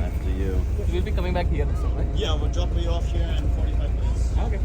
After you. We'll be coming back here, so, right? Yeah, we'll drop you off here in 45 minutes. Okay.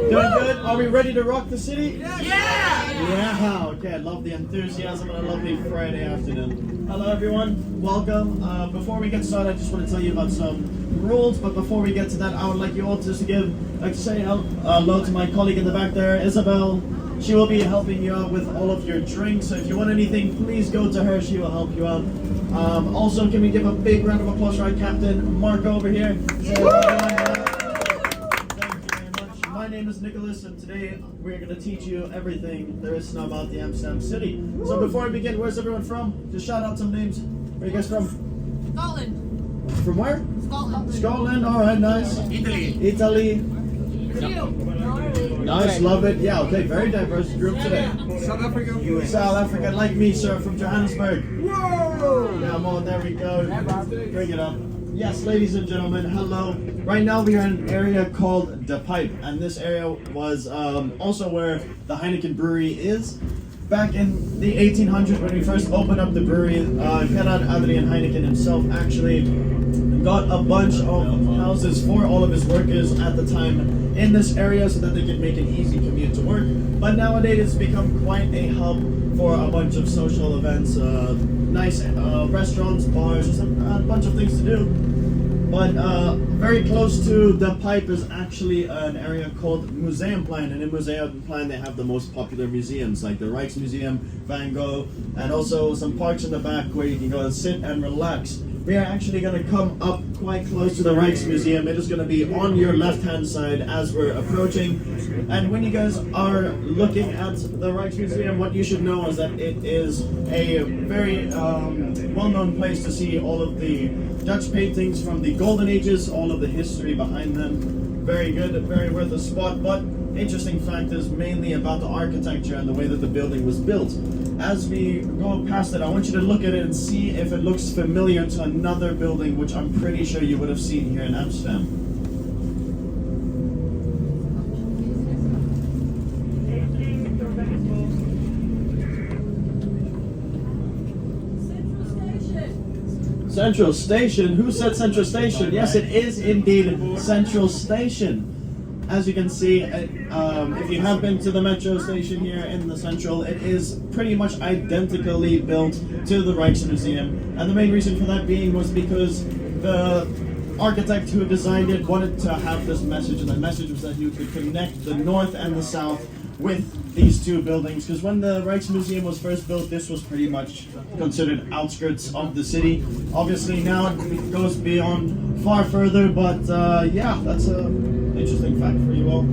Doing good? Are we ready to rock the city? Yeah! Okay, I love the enthusiasm on a lovely Friday afternoon. Hello everyone, welcome. Before we get started, I just want to tell you about some rules, but before we get to that, I would like you all just to say hello to my colleague in the back there, Isabel. She will be helping you out with all of your drinks, so if you want anything, please go to her, she will help you out. Also, can we give a big round of applause for our captain, Mark over here? My name is Nicholas, and today we're going to teach you everything there is to know about the Amsterdam City. So before we begin, where's everyone from? Just shout out some names. Where are you guys from? Scotland. From where? Scotland. Scotland, alright, nice. Italy. Nice, love it. Yeah, okay, very diverse group today. South Africa. South Africa, like me, sir, from Johannesburg. Whoa! Come on, there we go. Bring it up. Yes, ladies and gentlemen, hello. Right now we are in an area called The Pipe, and this area was also where the Heineken brewery is. Back in the 1800s, when we first opened up the brewery, Gerard Adrian Heineken himself actually got a bunch of houses for all of his workers at the time in this area so that they could make an easy commute to work. But nowadays it's become quite a hub for a bunch of social events, nice restaurants, bars, just a bunch of things to do. But very close to The Pipe is actually an area called Museumplein, and in Museumplein they have the most popular museums like the Rijksmuseum, Van Gogh, and also some parks in the back where you can go and sit and relax. We are actually going to come up quite close to the Rijksmuseum. It is going to be on your left-hand side as we're approaching. And when you guys are looking at the Rijksmuseum, what you should know is that it is a very well-known place to see all of the Dutch paintings from the Golden Ages, all of the history behind them. Very good, very worth a spot. But interesting fact is mainly about the architecture and the way that the building was built. As we go past it, I want you to look at it and see if it looks familiar to another building, which I'm pretty sure you would have seen here in Amsterdam. Central Station? Who said Central Station? Yes, it is indeed Central Station. As you can see, if you have been to the metro station here in the Central, it is pretty much identically built to the Rijksmuseum. And the main reason for that being was because the architect who designed it wanted to have this message, and the message was that you could connect the north and the south with these two buildings, because when the Rijksmuseum was first built, this was pretty much considered outskirts of the city. Obviously now it goes beyond far further, but yeah, that's a interesting fact for you all.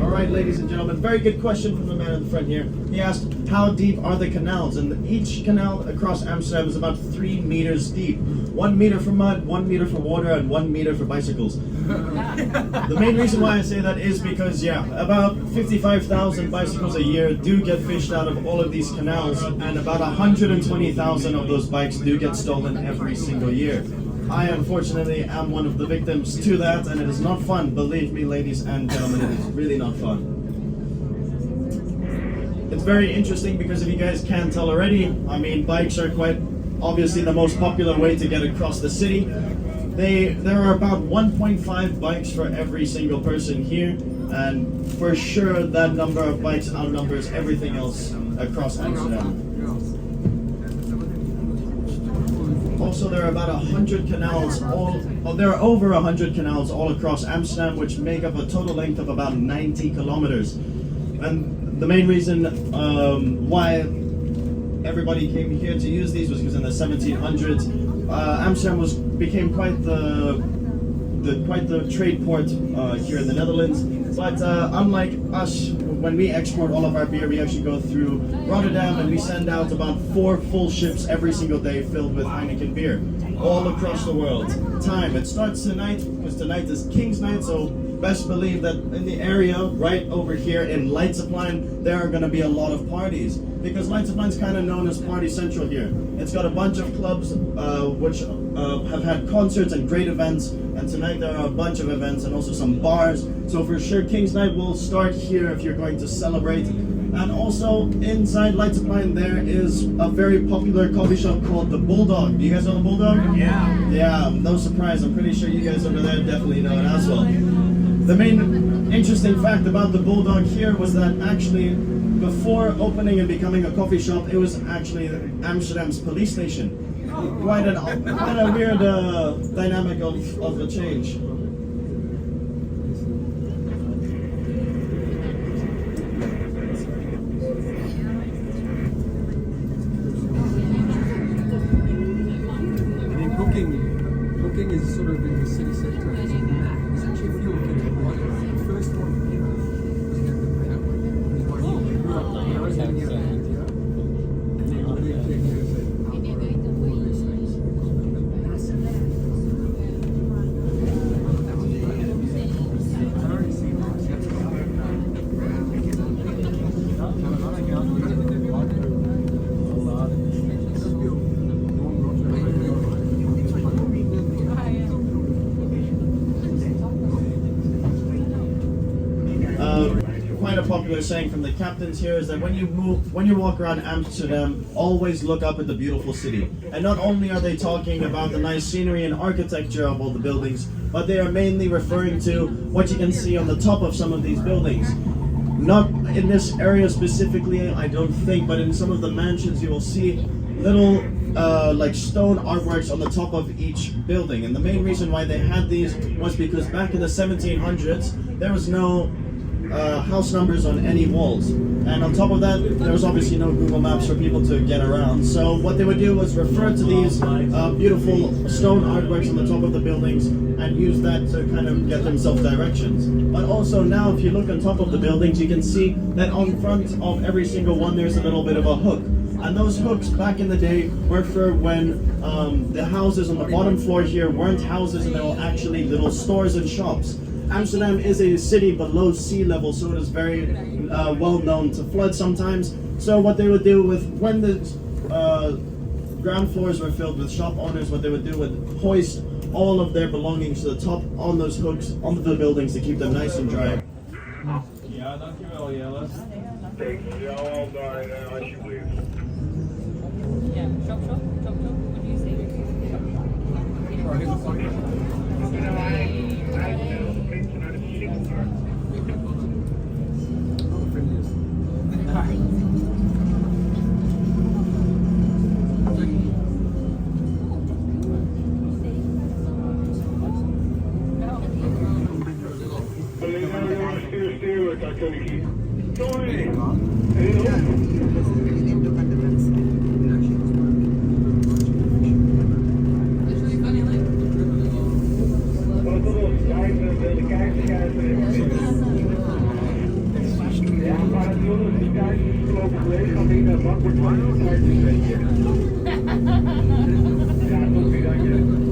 Alright, ladies and gentlemen, very good question from the man in the front here. He asked, how deep are the canals? And each canal across Amsterdam is about 3 meters deep. 1 meter for mud, 1 meter for water, and 1 meter for bicycles. The main reason why I say that is because, yeah, about 55,000 bicycles a year do get fished out of all of these canals, and about 120,000 of those bikes do get stolen every single year. I unfortunately am one of the victims to that, and it is not fun. Believe me, ladies and gentlemen, it is really not fun. It's very interesting because if you guys can't tell already, I mean, bikes are quite obviously the most popular way to get across the city. There are about 1.5 bikes for every single person here, and for sure that number of bikes outnumbers everything else across Amsterdam. Also, there are about 100 canals, there are over 100 canals all across Amsterdam, which make up a total length of about 90 kilometers. And the main reason why everybody came here to use these was because in the 1700s, Amsterdam became quite the trade port here in the Netherlands. But unlike us, when we export all of our beer, we actually go through Rotterdam and we send out about 4 full ships every single day filled with Heineken beer. all across the world. Time, it starts tonight, because tonight is King's Night, so best believe that in the area right over here in Leidseplein, there are going to be a lot of parties. Because Leidseplein is kind of known as Party Central here. It's got a bunch of clubs which have had concerts and great events, and tonight there are a bunch of events and also some bars. So for sure King's Night will start here if you're going to celebrate. And also inside Leidseplein there is a very popular coffee shop called the Bulldog. Do you guys know the Bulldog? Yeah. Yeah, no surprise. I'm pretty sure you guys over there definitely know it as well. The main interesting fact about the Bulldog here was that actually before opening and becoming a coffee shop, it was actually Amsterdam's police station. Quite a weird dynamic of the change. Cooking is sort of in the city center. It's actually a few of them. The first one was here in the I was living here in India. And then I lived in here and all these things. I've already seen this. Quite a popular saying from the captains here is that when you walk around Amsterdam, always look up at the beautiful city. And not only are they talking about the nice scenery and architecture of all the buildings, but they are mainly referring to what you can see on the top of some of these buildings. Not in this area specifically, I don't think, but in some of the mansions you will see little like stone artworks on the top of each building. And the main reason why they had these was because back in the 1700s, there was no house numbers on any walls, and on top of that there was obviously no Google Maps for people to get around. So what they would do was refer to these beautiful stone artworks on the top of the buildings and use that to kind of get themselves directions. But also now if you look on top of the buildings, you can see that on front of every single one there's a little bit of a hook, and those hooks back in the day were for when the houses on the bottom floor here weren't houses and they were actually little stores and shops. Amsterdam is a city below sea level, so it is very well known to flood sometimes. So what they would do with when the ground floors were filled with shop owners, what they would do would hoist all of their belongings to the top on those hooks onto the buildings to keep them nice and dry. Ja, dankjewel Jelle. Ja, daar alsjeblieft. Yeah, chop chop, chop chop. What do you say? Stuur, daar kun ik hier. Sorry. De kijkerschuiven. Ja, maar het wilde de kijkers gelopen geweest, had ik dat bak wordt van de kijkers, weet je. Ja, tot wie dat je.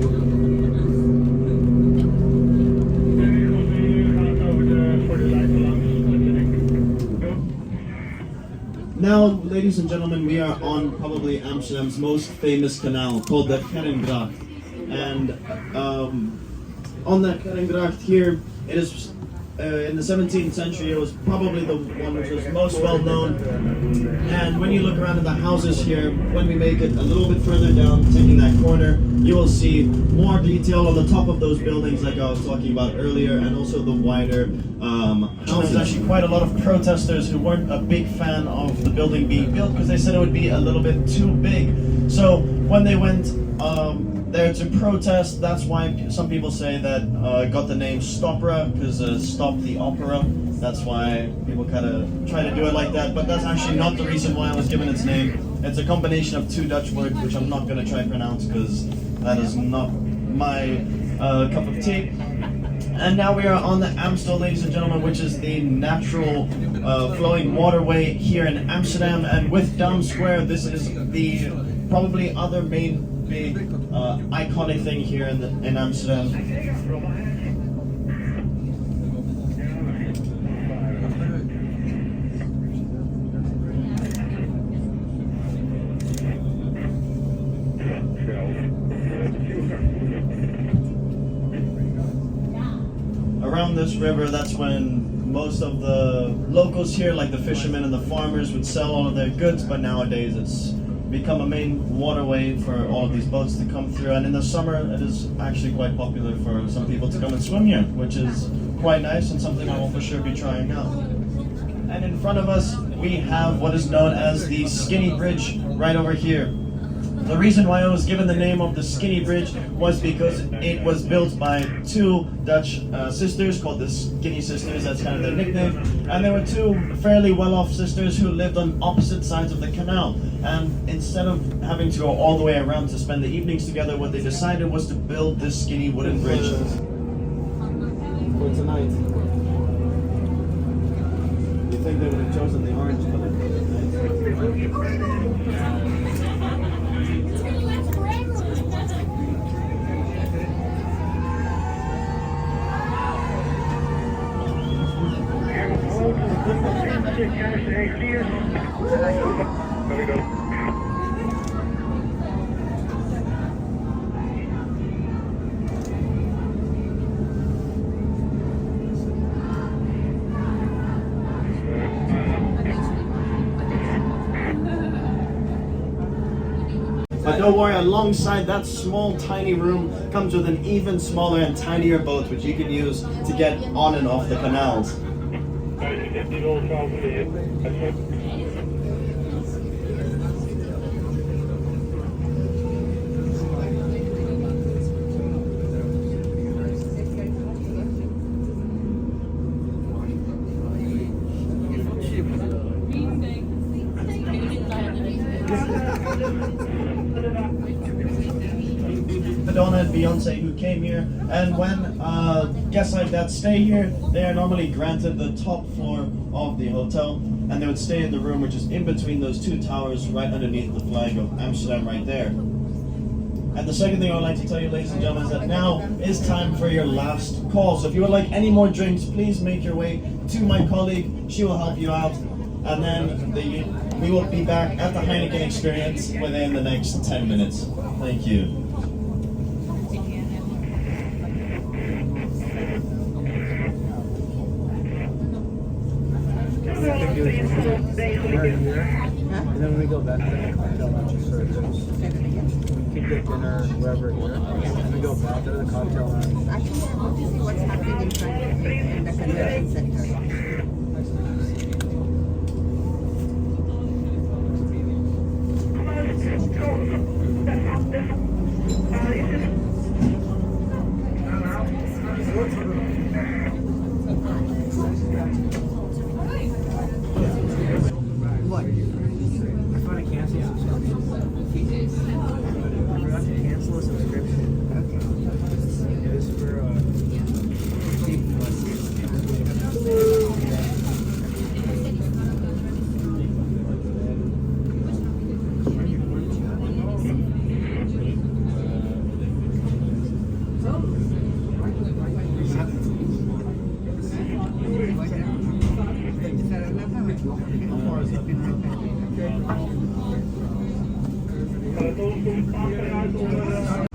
Now, ladies and gentlemen, we are on probably Amsterdam's most famous canal called the Canal. And on that Canal here, it is in the 17th century, it was probably the one which was most well known. And when you look around at the houses here, when we make it a little bit further down, taking that corner, you will see more detail on the top of those buildings like I was talking about earlier, and also the wider houses. There's actually quite a lot of protesters who weren't a big fan of the building being built because they said it would be a little bit too big. So when they went there to protest, that's why some people say that it got the name Stopera, because stop the opera. That's why people kind of try to do it like that, but that's actually not the reason why it was given its name. It's a combination of two Dutch words, which I'm not going to try to pronounce because that is not my cup of tea. And now we are on the Amstel, ladies and gentlemen, which is the natural flowing waterway here in Amsterdam. And with Dam Square, this is the probably other main big iconic thing here in Amsterdam. Around this river, that's when most of the locals here, like the fishermen and the farmers, would sell all of their goods, but nowadays it's become a main waterway for all of these boats to come through. And in the summer, it is actually quite popular for some people to come and swim here, which is quite nice and something I will for sure be trying out. And in front of us, we have what is known as the Skinny Bridge right over here. The reason why it was given the name of the Skinny Bridge was because it was built by two Dutch sisters called the Skinny Sisters. That's kind of their nickname. And they were two fairly well-off sisters who lived on opposite sides of the canal. And instead of having to go all the way around to spend the evenings together, what they decided was to build this skinny wooden bridge. For tonight. You think they would have chosen the orange color? But don't worry, alongside that small tiny room comes with an even smaller and tinier boat which you can use to get on and off the canals. Madonna and Beyonce who came here, and when guests like that stay here, they are normally granted the top floor of the hotel, and they would stay in the room which is in between those two towers right underneath the flag of Amsterdam right there. And the second thing I would like to tell you, ladies and gentlemen, is that now is time for your last call. So if you would like any more drinks, please make your way to my colleague. She will help you out, and then we will be back at the Heineken experience within the next 10 minutes. Thank you. And then when we go back to the cocktail lounge first, we could get dinner wherever here. And we go back to the cocktail lounge. Actually, I want to see what's happening in front of me in the convention center. What? I thought I canceled a subscription. I forgot to cancel a subscription. Okay. It was for Para todos,